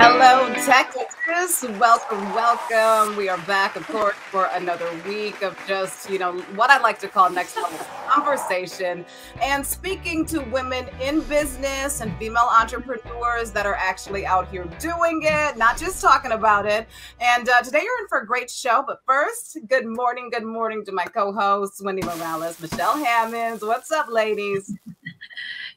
Hello, Texas. Welcome, welcome. We are back, of course, for another week of just, what I like to call next level conversation and speaking to women in business and female entrepreneurs that are actually out here doing it, not just talking about it. And today you're in for a great show. But first, good morning to my co-hosts, Wendy Morales, Michelle Hammonds. What's up, ladies?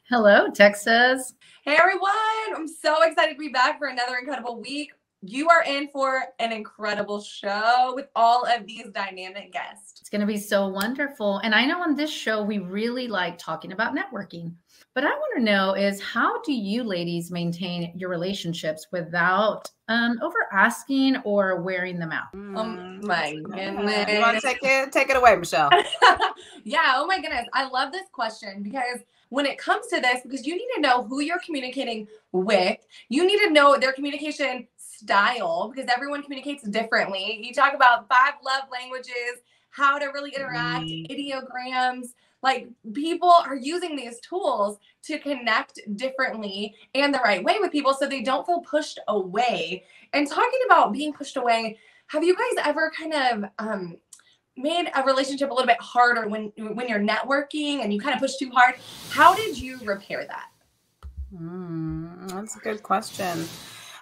Hello, Texas. Hey everyone, I'm so excited to be back for another incredible week. You are in for an incredible show with all of these dynamic guests. It's going to be so wonderful. And I know on this show, we really like talking about networking. But I want to know is how do you ladies maintain your relationships without over asking or wearing them out? Oh my goodness. You want to take it away, Michelle? Yeah, oh my goodness. I love this question because when it comes to this, because you need to know who you're communicating with. You need to know their communication style because everyone communicates differently. You talk about 5 love languages, how to really interact, ideograms. Like people are using these tools to connect differently and the right way with people so they don't feel pushed away. And talking about being pushed away, have you guys ever kind of made a relationship a little bit harder when you're networking and you kind of push too hard? How did you repair that? That's a good question.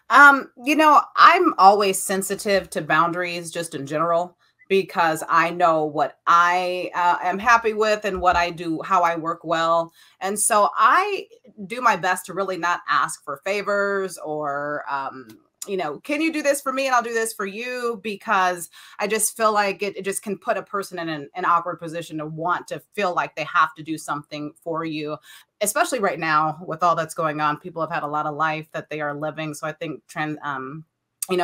I'm always sensitive to boundaries just in general because I know what I am happy with and what I do, how I work well. And so I do my best to really not ask for favors or, can you do this for me and I'll do this for you? Because I just feel like it just can put a person in an awkward position to want to feel like they have to do something for you, especially right now with all that's going on. People have had a lot of life that they are living. So I think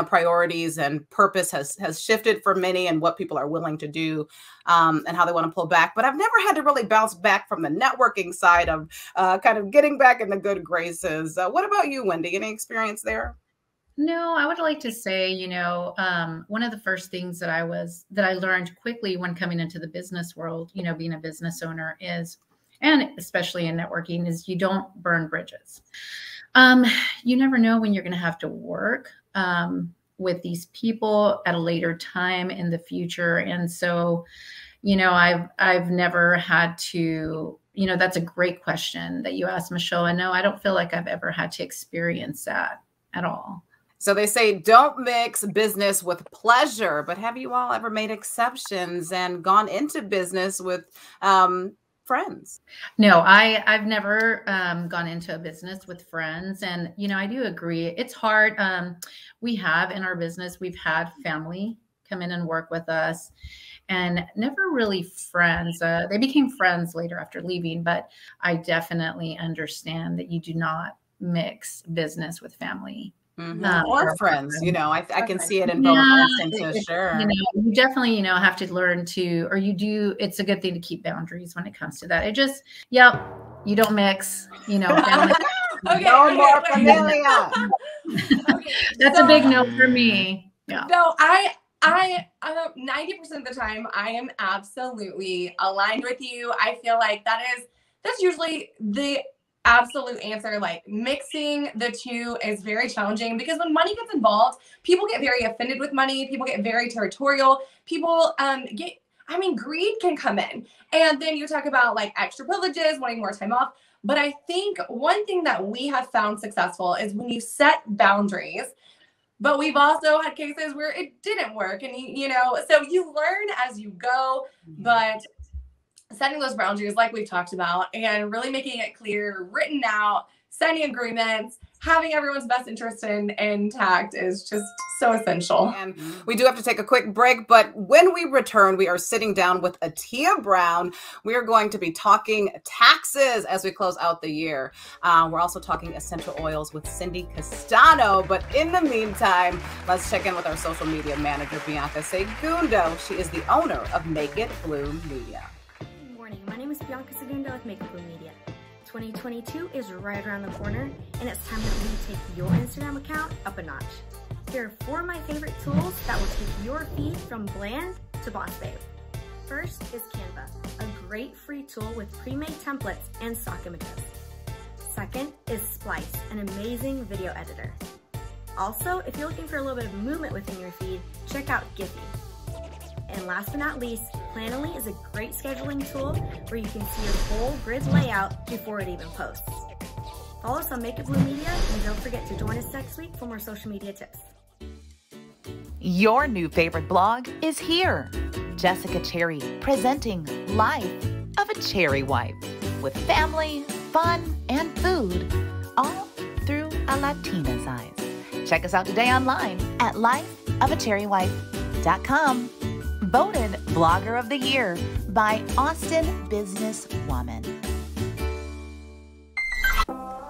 priorities and purpose has shifted for many and what people are willing to do and how they want to pull back. But I've never had to really bounce back from the networking side of kind of getting back in the good graces. What about you, Wendy? Any experience there? No, I would like to say, one of the first things that I learned quickly when coming into the business world, being a business owner is, and especially in networking, is you don't burn bridges. You never know when you're going to have to work with these people at a later time in the future. And so, I've never had to, that's a great question that you asked, Michelle. And no, I don't feel like I've ever had to experience that at all. So they say, don't mix business with pleasure, but have you all ever made exceptions and gone into business with friends? No, I've never gone into a business with friends. And, I do agree. It's hard. We have in our business, we've had family come in and work with us and never really friends. They became friends later after leaving, but I definitely understand that you do not mix business with family. Or friends, I can see it in both instances. Sure. You definitely, have to learn to, or you do, it's a good thing to keep boundaries when it comes to that. It just, you don't mix, family. No more familia. That's a big no for me. Yeah. No, I 90% of the time, I am absolutely aligned with you. I feel like that's usually the absolute answer. Like mixing the two is very challenging because when money gets involved, people get very offended with money. People get very territorial. People greed can come in. And then you talk about like extra privileges, wanting more time off. But I think one thing that we have found successful is when you set boundaries, but we've also had cases where it didn't work. And, so you learn as you go, but setting those boundaries like we've talked about and really making it clear, written out, signing agreements, having everyone's best interest intact is just so essential. And we do have to take a quick break, but when we return, we are sitting down with Aitya Brown. We are going to be talking taxes as we close out the year. We're also talking essential oils with Cindy Castano. But in the meantime, let's check in with our social media manager, Bianca Segundo. She is the owner of Make It Bloom Media. My name is Bianca Segundo with Make It Bloom Media. 2022 is right around the corner, and it's time that we take your Instagram account up a notch. Here are 4 of my favorite tools that will take your feed from bland to boss babe. First is Canva, a great free tool with pre-made templates and stock images. Second is Splice, an amazing video editor. Also, if you're looking for a little bit of movement within your feed, check out Giphy. And last but not least, Planoly is a great scheduling tool where you can see your whole grid layout before it even posts. Follow us on Make It Blue Media, and don't forget to join us next week for more social media tips. Your new favorite blog is here. Jessica Cherry presenting Life of a Cherry Wife with family, fun, and food, all through a Latina's eyes. Check us out today online at lifeofacherrywife.com. Voted Blogger of the Year by Austin Businesswoman.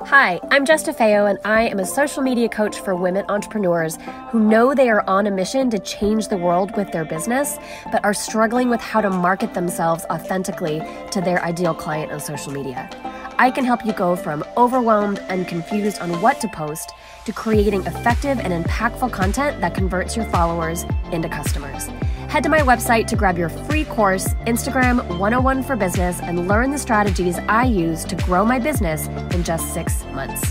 Hi, I'm Jess DeFeo, and I am a social media coach for women entrepreneurs who know they are on a mission to change the world with their business, but are struggling with how to market themselves authentically to their ideal client on social media. I can help you go from overwhelmed and confused on what to post to creating effective and impactful content that converts your followers into customers. Head to my website to grab your free course, Instagram 101 for Business, and learn the strategies I use to grow my business in just 6 months.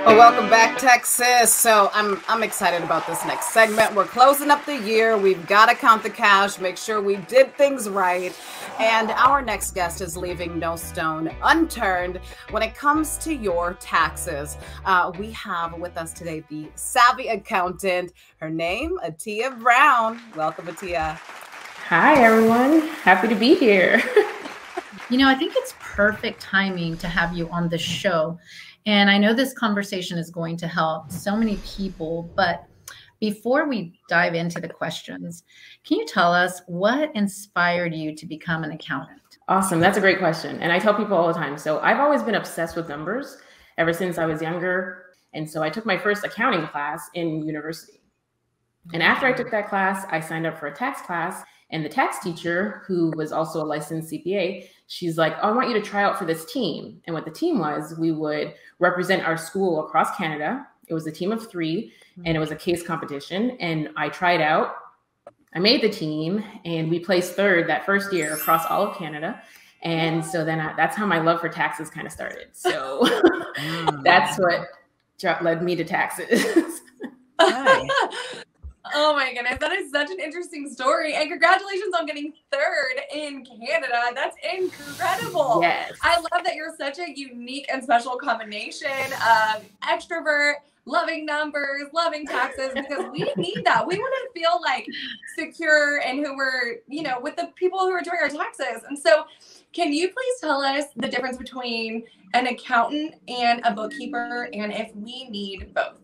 Well, welcome back, Texas. So I'm excited about this next segment. We're closing up the year. We've got to count the cash, make sure we did things right. And our next guest is leaving no stone unturned when it comes to your taxes. We have with us today the savvy accountant. Her name, Aitya Brown. Welcome, Aitya. Hi, everyone. Happy to be here. You know, I think it's perfect timing to have you on the show. And I know this conversation is going to help so many people, but before we dive into the questions, can you tell us what inspired you to become an accountant? Awesome. That's a great question. And I tell people all the time. So I've always been obsessed with numbers ever since I was younger. And so I took my first accounting class in university. And after I took that class, I signed up for a tax class. And the tax teacher, who was also a licensed CPA, she's like, oh, I want you to try out for this team. And what the team was, we would represent our school across Canada. It was a team of 3, and it was a case competition. And I tried out. I made the team, and we placed 3rd that first year across all of Canada. And so then that's how my love for taxes kind of started. So that's what led me to taxes. Oh my goodness, that is such an interesting story. And congratulations on getting 3rd in Canada. That's incredible. Yes. I love that you're such a unique and special combination of extrovert, loving numbers, loving taxes, because we need that. We want to feel like secure and who we're, with the people who are doing our taxes. And so can you please tell us the difference between an accountant and a bookkeeper, and if we need both?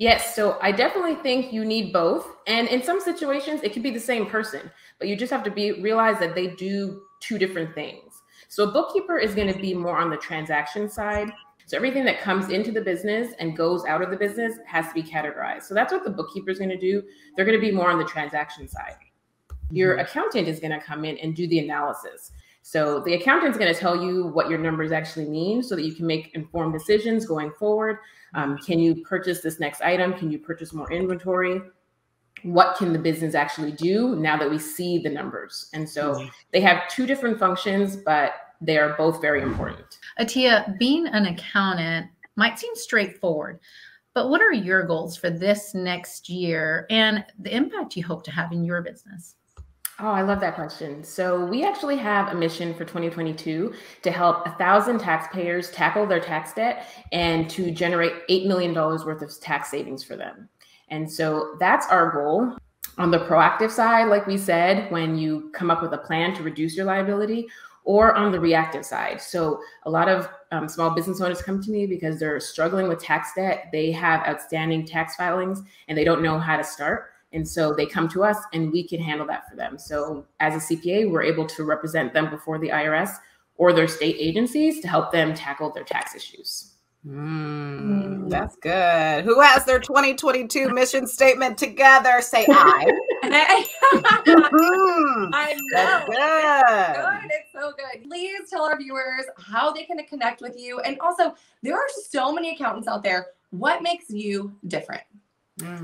Yes, so I definitely think you need both. And in some situations, it could be the same person, but you just have to realize that they do 2 different things. So a bookkeeper is going to be more on the transaction side. So everything that comes into the business and goes out of the business has to be categorized. So that's what the bookkeeper is going to do. They're going to be more on the transaction side. Your accountant is going to come in and do the analysis. So the accountant is going to tell you what your numbers actually mean so that you can make informed decisions going forward. Can you purchase this next item? Can you purchase more inventory? What can the business actually do now that we see the numbers? And so they have 2 different functions, but they are both very important. Aitya, being an accountant might seem straightforward, but what are your goals for this next year and the impact you hope to have in your business? Oh, I love that question. So we actually have a mission for 2022 to help 1,000 taxpayers tackle their tax debt and to generate $8 million worth of tax savings for them. And so that's our goal. On the proactive side, like we said, when you come up with a plan to reduce your liability, or on the reactive side. So a lot of small business owners come to me because they're struggling with tax debt. They have outstanding tax filings and they don't know how to start. And so they come to us and we can handle that for them. So as a CPA, we're able to represent them before the IRS or their state agencies to help them tackle their tax issues. That's good. Who has their 2022 mission statement together? Say I. I know. That's good. It's so good. Please tell our viewers how they can connect with you. And also, there are so many accountants out there. What makes you different?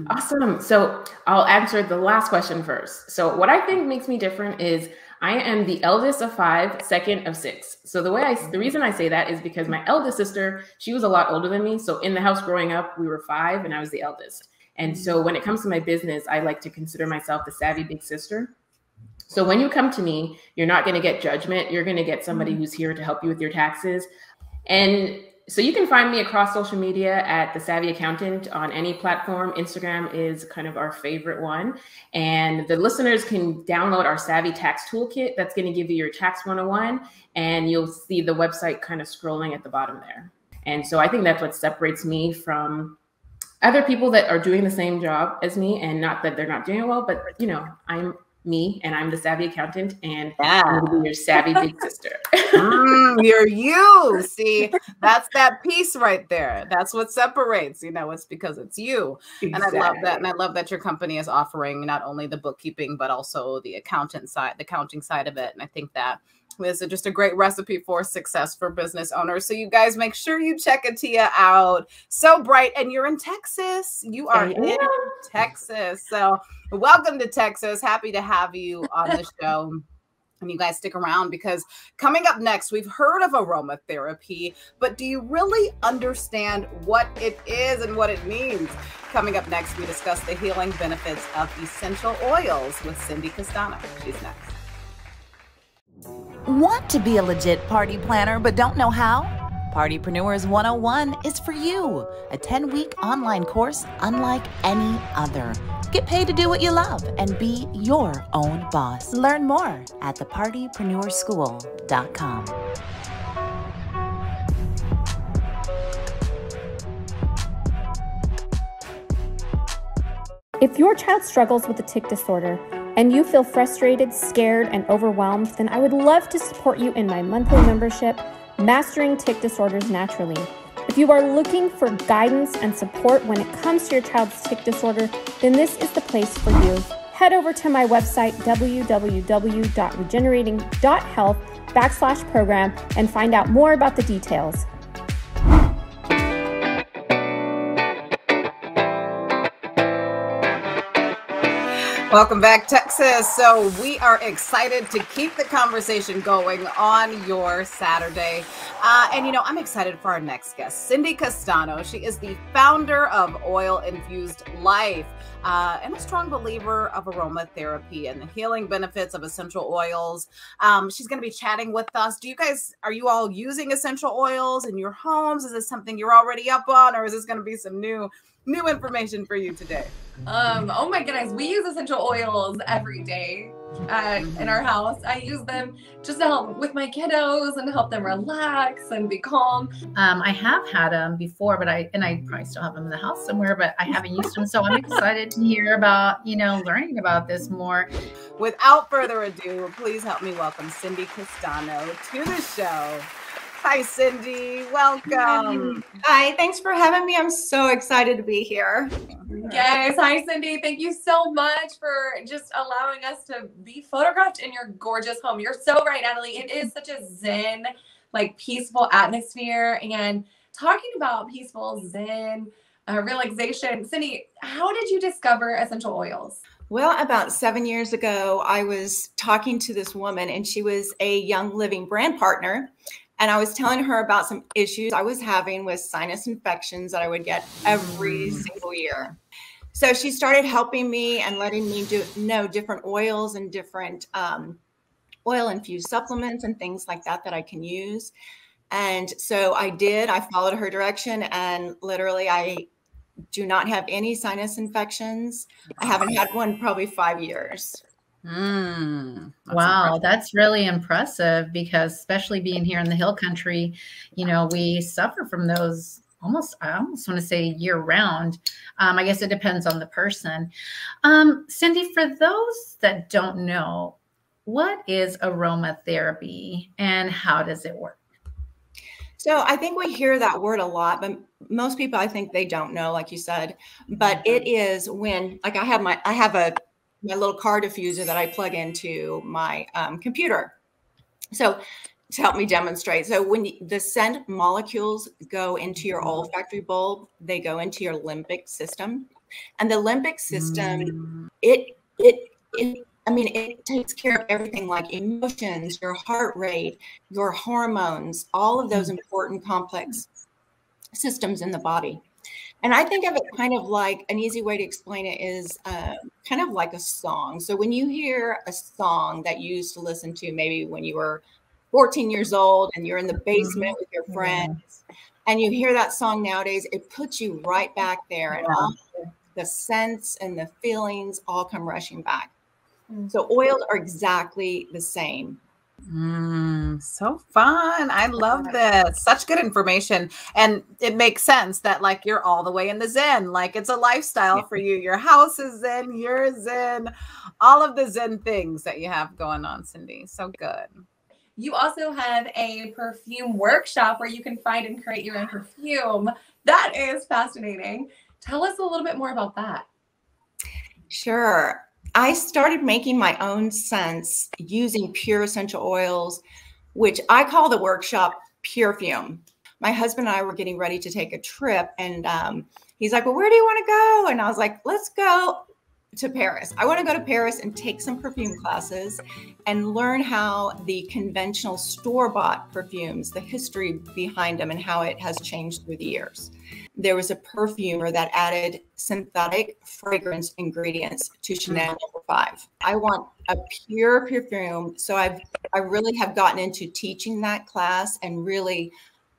Awesome. So I'll answer the last question first. So what I think makes me different is I am the eldest of 5, second of 6. So the reason I say that is because my eldest sister, she was a lot older than me. So in the house growing up, we were 5 and I was the eldest. And so when it comes to my business, I like to consider myself the savvy big sister. So when you come to me, you're not going to get judgment. You're going to get somebody who's here to help you with your taxes. And so you can find me across social media at The Savvy Accountant on any platform. Instagram is kind of our favorite one. And the listeners can download our Savvy Tax Toolkit. That's going to give you your Tax 101. And you'll see the website kind of scrolling at the bottom there. And so I think that's what separates me from other people that are doing the same job as me, and not that they're not doing it well, but you know, I'm me and I'm the savvy accountant, and I'm gonna be your savvy big sister. You're you. See, that's that piece right there. That's what separates, you know, it's because it's you. Exactly. And I love that. And I love that your company is offering not only the bookkeeping, but also the accounting side of it. And I think that is just a great recipe for success for business owners. So you guys make sure you check Aitya out. So bright. And you're in Texas. You are in Texas. So welcome to Texas. Happy to have you on the show. And you guys stick around, because coming up next, we've heard of aromatherapy, but do you really understand what it is and what it means? Coming up next, we discuss the healing benefits of essential oils with Cindy Castano. She's next. Want to be a legit party planner but don't know how? Partypreneurs 101 is for you. A 10-week online course unlike any other. Get paid to do what you love and be your own boss. Learn more at thepartypreneurschool.com. If your child struggles with a tic disorder and you feel frustrated, scared, and overwhelmed, then I would love to support you in my monthly membership, Mastering Tic Disorders Naturally. If you are looking for guidance and support when it comes to your child's tic disorder, then this is the place for you. Head over to my website, www.regenerating.health/program, and find out more about the details. Welcome back, Texas. So we are excited to keep the conversation going on your Saturday. And, you know, I'm excited for our next guest, Cindy Castano. She is the founder of Oil Infused Life and a strong believer of aromatherapy and the healing benefits of essential oils. She's going to be chatting with us. Are you all using essential oils in your homes? Is this something you're already up on, or is this going to be some new information for you today? Oh my goodness, we use essential oils every day in our house. I use them just to help with my kiddos and help them relax and be calm. I have had them before, but I probably still have them in the house somewhere, but I haven't used them. So I'm excited to hear about, learning about this more. Without further ado, please help me welcome Cindy Castano to the show. Hi, Cindy. Welcome. Hi. Thanks for having me. I'm so excited to be here. Yes. Hi, Cindy. Thank you so much for just allowing us to be photographed in your gorgeous home. You're so right, Natalie. It is such a zen, peaceful atmosphere. And talking about peaceful zen, relaxation, Cindy, how did you discover essential oils? Well, about 7 years ago, I was talking to this woman, and she was a Young Living brand partner. And I was telling her about some issues I was having with sinus infections that I would get every single year. So she started helping me and letting me know different oils and different oil infused supplements and things like that I can use. And so I did. I followed her direction, and literally I do not have any sinus infections. I haven't had one probably 5 years. Wow, impressive. That's really impressive, because especially being here in the Hill Country, we suffer from those I almost want to say year round. I guess it depends on the person. Cindy, for those that don't know, what is aromatherapy and how does it work? So I think we hear that word a lot, but most people, I think they don't know, like you said, but it is when, I have my little car diffuser that I plug into my computer. So to help me demonstrate. So when the scent molecules go into your olfactory bulb, they go into your limbic system. And the limbic system, I mean, it takes care of everything like emotions, your heart rate, your hormones, all of those important complex systems in the body. And I think of it kind of like an easy way to explain it is kind of like a song. So when you hear a song that you used to listen to, maybe when you were 14 years old and you're in the basement with your friends, and you hear that song nowadays, it puts you right back there, and all the scents and the feelings all come rushing back. So oils are exactly the same. So fun. I love this. Such good information. And it makes sense that like you're all the way in the Zen. Like it's a lifestyle for you. Your house is Zen, you're Zen, all of the Zen things that you have going on, Cindy. So good. You also have a perfume workshop where you can find and create your own perfume. That is fascinating. Tell us a little bit more about that. Sure. I started making my own scents using pure essential oils, which I call the workshop Purefume. My husband and I were getting ready to take a trip, and he's like, well, where do you want to go? And I was like, let's go to Paris. I want to go to Paris and take some perfume classes and learn how the conventional store-bought perfumes, the history behind them and how it has changed through the years. There was a perfumer that added synthetic fragrance ingredients to Chanel No. 5. I want a pure perfume. So I really have gotten into teaching that class and really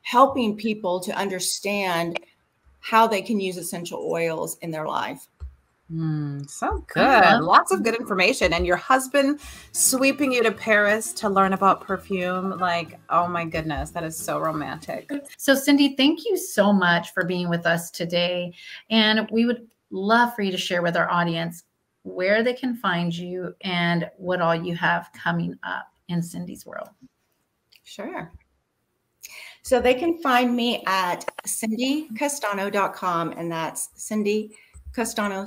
helping people to understand how they can use essential oils in their life. So good. Lots of good information. And your husband sweeping you to Paris to learn about perfume. Like, oh my goodness, that is so romantic. So Cindy, thank you so much for being with us today. And we would love for you to share with our audience where they can find you and what all you have coming up in Cindy's world. Sure. So they can find me at cindycastano.com, and that's Cindy Castano,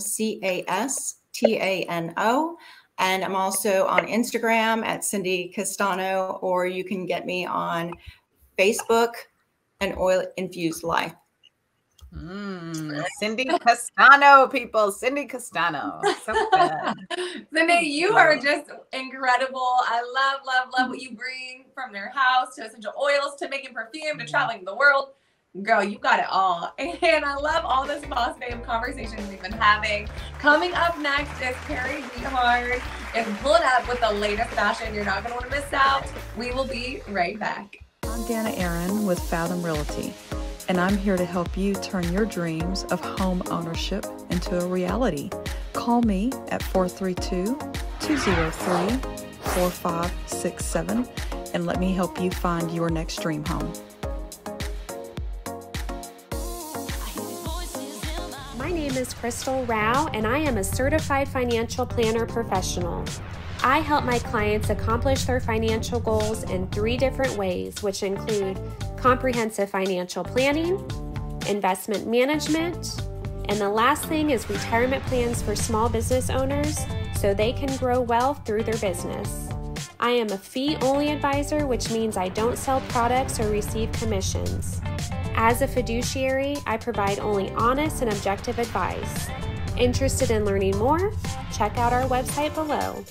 Castano. And I'm also on Instagram at Cindy Castano, or you can get me on Facebook and Oil Infused Life. Cindy Castano, people. Cindy Castano. So good. Cindy, you are just incredible. I love what you bring from their house to essential oils to making perfume to traveling the world. Girl, you got it all. And I love all this boss babe conversations we've been having. Coming up next is Carrie Beathard. It's pulling up with the latest fashion. You're not going to want to miss out. We will be right back. I'm Dana Aaron with Fathom Realty, and I'm here to help you turn your dreams of home ownership into a reality. Call me at 432-203-4567 and let me help you find your next dream home. My name is Crystal Rao, and I am a certified financial planner professional. I help my clients accomplish their financial goals in 3 different ways, which include comprehensive financial planning, investment management, and the last thing is retirement plans for small business owners so they can grow wealth through their business. I am a fee-only advisor, which means I don't sell products or receive commissions. As a fiduciary, I provide only honest and objective advice. Interested in learning more? Check out our website below.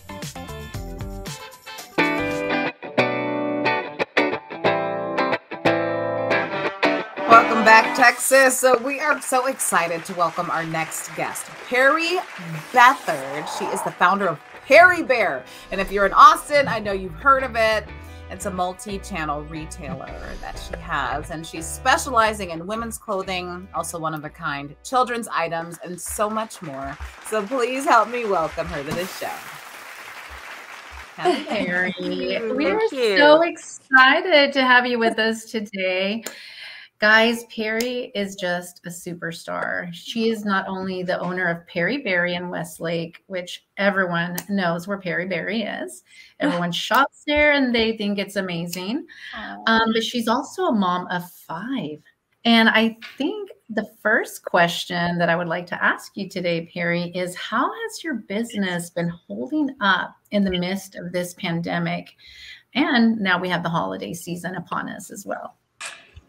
Welcome back, Texas. So we are so excited to welcome our next guest, Perry Beathard. She is the founder of Perry Bear. And if you're in Austin, I know you've heard of it. It's a multi-channel retailer that she has, and she's specializing in women's clothing, also one-of-a-kind children's items, and so much more. So please help me welcome her to this show. Hi, Perry. We are so excited to have you with us today. Guys, Perry is just a superstar. She is not only the owner of Perry Berry in Westlake, which everyone knows where Perry Berry is. Everyone shops there and they think it's amazing. But she's also a mom of 5. And I think the first question that I would like to ask you today, Perry, is how has your business been holding up in the midst of this pandemic? And now we have the holiday season upon us as well.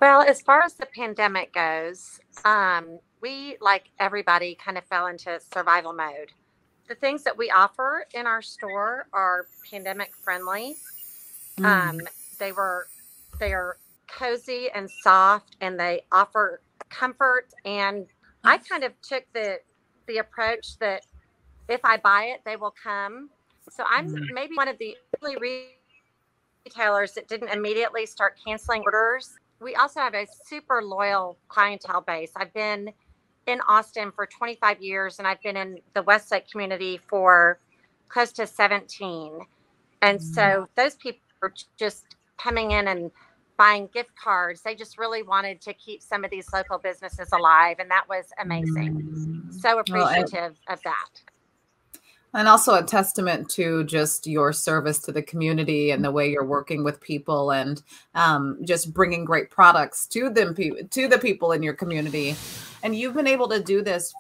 Well, as far as the pandemic goes, we, like everybody, kind of fell into survival mode. The things that we offer in our store are pandemic friendly. They are cozy and soft, and they offer comfort. And I kind of took the approach that if I buy it, they will come. So I'm maybe one of the early retailers that didn't immediately start canceling orders. We also have a super loyal clientele base. I've been in Austin for 25 years, and I've been in the Westlake community for close to 17. And so those people are just coming in and buying gift cards. They just really wanted to keep some of these local businesses alive, and that was amazing. So appreciative of that. And also a testament to just your service to the community and the way you're working with people, and just bringing great products to the people in your community. And you've been able to do this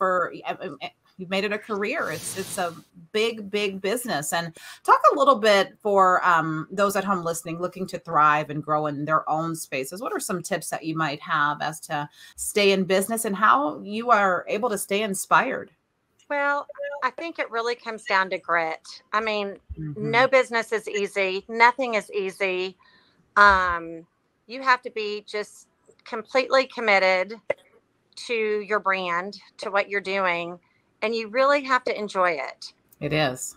you've made it a career. It's a big business. And talk a little bit for those at home listening, looking to thrive and grow in their own spaces. What are some tips that you might have as to stay in business and how you are able to stay inspired? Well, I think it really comes down to grit. I mean, no business is easy. Nothing is easy. You have to be just completely committed to your brand, to what you're doing, and you really have to enjoy it. It is.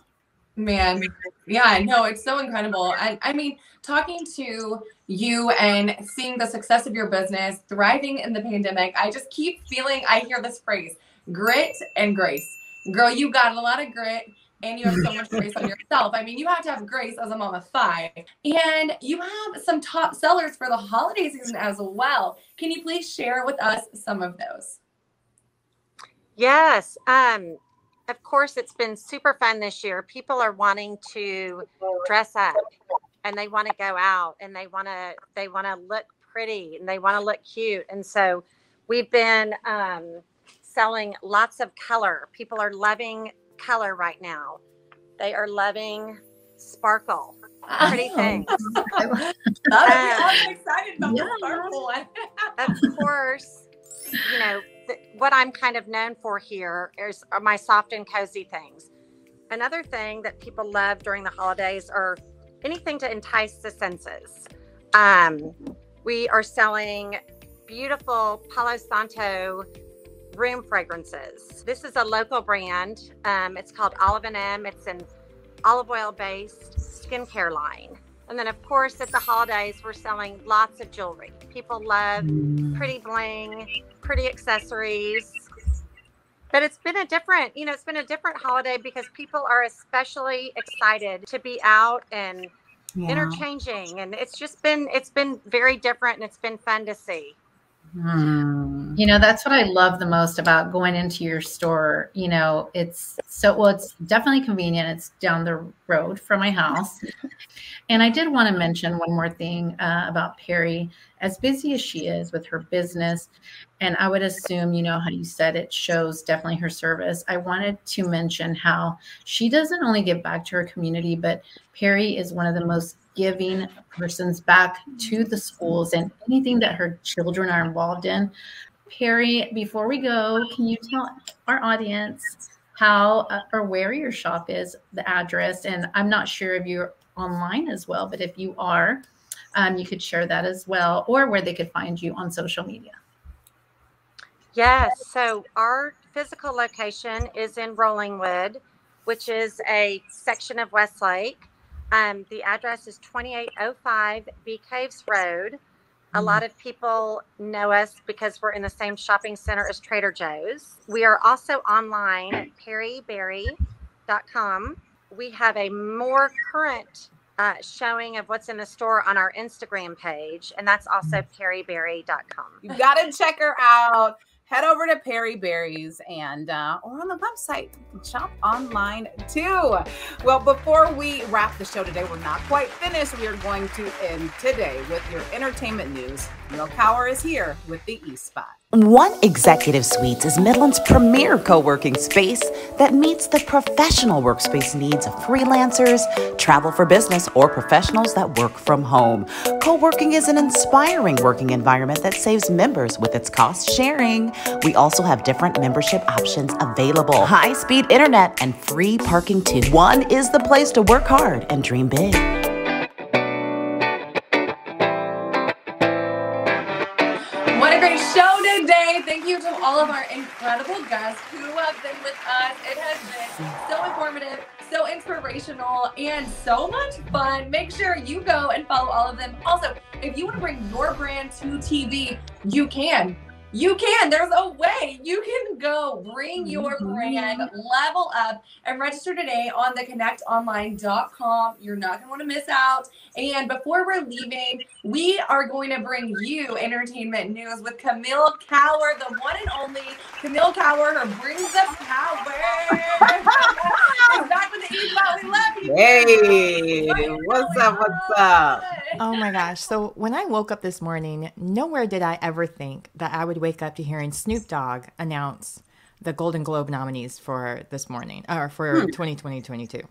Man, yeah, no, it's so incredible. And I mean, talking to you and seeing the success of your business, thriving in the pandemic, I just keep feeling, I hear this phrase, grit and grace. Girl, you got a lot of grit and you have so much grace on yourself. I mean, you have to have grace as a mom of 5. And you have some top sellers for the holiday season as well. Can you please share with us some of those? Yes. Of course, it's been super fun this year. People are wanting to dress up, and they want to go out, and they want to look pretty, and they want to look cute. And so we've been selling lots of color. People are loving color right now. They are loving sparkle, pretty things. I'm excited about the sparkle one. Of course, you know, what I'm kind of known for here are my soft and cozy things. Another thing that people love during the holidays are anything to entice the senses. We are selling beautiful Palo Santo room fragrances. This is a local brand. It's called Olive & M. It's an olive oil based skincare line. And then of course at the holidays, we're selling lots of jewelry. People love pretty bling, pretty accessories. But it's been a different holiday because people are especially excited to be out and interchanging. And it's been very different, and it's been fun to see. You know, that's what I love the most about going into your store. You know, it's definitely convenient. It's down the road from my house. And I did want to mention one more thing about Perry. As busy as she is with her business, and I would assume, you know, how you said it shows definitely her service. I wanted to mention how she doesn't only give back to her community, but Perry is one of the most giving persons back to the schools and anything that her children are involved in. Perry, before we go, can you tell our audience how or where your shop is, the address? And I'm not sure if you're online as well, but if you are, you could share that as well, or where they could find you on social media. Yes. So our physical location is in Rollingwood, which is a section of Westlake. The address is 2805 Bee Caves Road. A lot of people know us because we're in the same shopping center as Trader Joe's. We are also online at perryberry.com. We have a more current showing of what's in the store on our Instagram page, and that's also perryberry.com. You got to check her out. Head over to Perry Berries and or on the website. Shop online too. Well, before we wrap the show today, we're not quite finished. We are going to end today with your entertainment news. Neil Cower is here with the E-Spot. One Executive Suites is Midland's premier co-working space that meets the professional workspace needs of freelancers, travel for business, or professionals that work from home. Co-working is an inspiring working environment that saves members with its cost sharing. We also have different membership options available, high-speed internet, and free parking too. One is the place to work hard and dream big. What a great show today. Thank you to all of our incredible guests who have been with us. It has been so informative, so inspirational, and so much fun. Make sure you go and follow all of them. Also, if you want to bring your brand to TV, you can. You can. There's a way. You can go bring your brand, level up, and register today on theconnectonline.com. You're not going to want to miss out. And before we're leaving, we are going to bring you entertainment news with Camille Cower, the one and only Camille Cower, who brings the power. It's back with the E-Spot. We love you. Hey, what's up? What's up? Oh my gosh. So when I woke up this morning, nowhere did I ever think that I would wake up to hearing Snoop Dogg announce the Golden Globe nominees for this morning, or for 2022.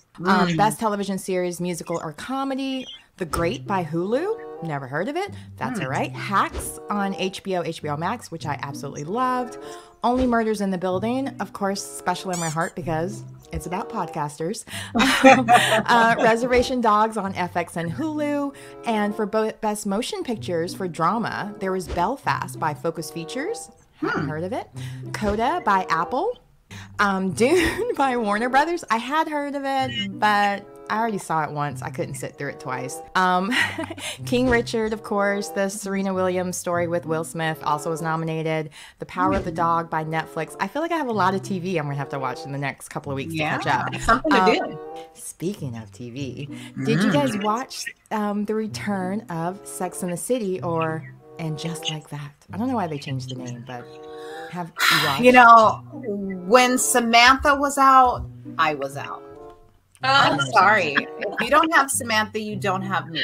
Best television series, musical, or comedy. The Great by Hulu. Never heard of it. That's all right. Hacks on HBO Max, which I absolutely loved. Only Murders in the Building. Of course, special in my heart because it's about podcasters. Reservation Dogs on FX and Hulu. And for Best Motion Pictures for drama, there was Belfast by Focus Features. Haven't heard of it. Coda by Apple. Dune by Warner Brothers. I had heard of it, but I already saw it once. I couldn't sit through it twice. King Richard, of course, the Serena Williams story with Will Smith also was nominated. The Power of the Dog by Netflix. I feel like I have a lot of TV I'm going to have to watch in the next couple of weeks to catch up. Something to do. Speaking of TV, did you guys watch the return of Sex and the City and Just Like That? I don't know why they changed the name, but have you watched? You know, when Samantha was out, I was out. I'm sorry. If you don't have Samantha, you don't have me.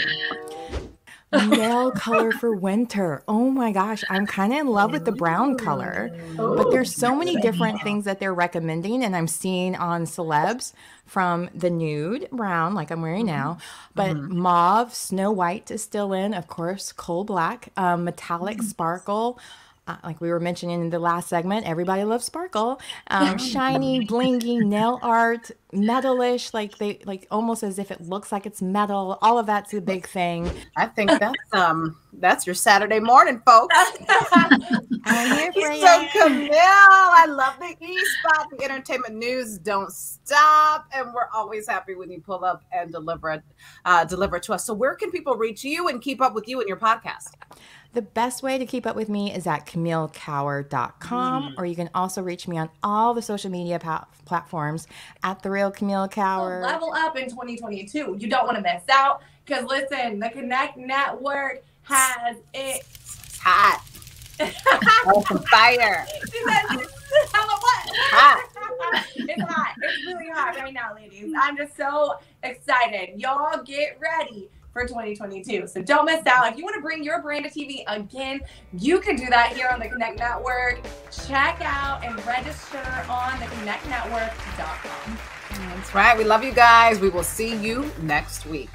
Nail color for winter. Oh my gosh, I'm kind of in love with the brown color. But there's so many different things that they're recommending, and I'm seeing on celebs from the nude brown, like I'm wearing now, but mauve, snow white is still in, of course, coal black, metallic sparkle. Like we were mentioning in the last segment, everybody loves sparkle. Shiny, blingy, nail art, metalish, like almost as if it looks like it's metal. All of that's a big thing. I think that's your Saturday morning, folks. I'm here for you. So Camille, I love the E-Spot. The entertainment news don't stop, and we're always happy when you pull up and deliver to us. So where can people reach you and keep up with you and your podcast? The best way to keep up with me is at CamilleCower.com, or you can also reach me on all the social media platforms at The Real Camille Cower. So level up in 2022. You don't want to miss out because listen, the Connect Network has it hot. On fire. Hot. It's hot. It's really hot right now, ladies. I'm just so excited. Y'all get ready for 2022. So don't miss out. If you want to bring your brand to TV again, you can do that here on the Connect Network. Check out and register on theconnectnetwork.com. That's right. We love you guys. We will see you next week.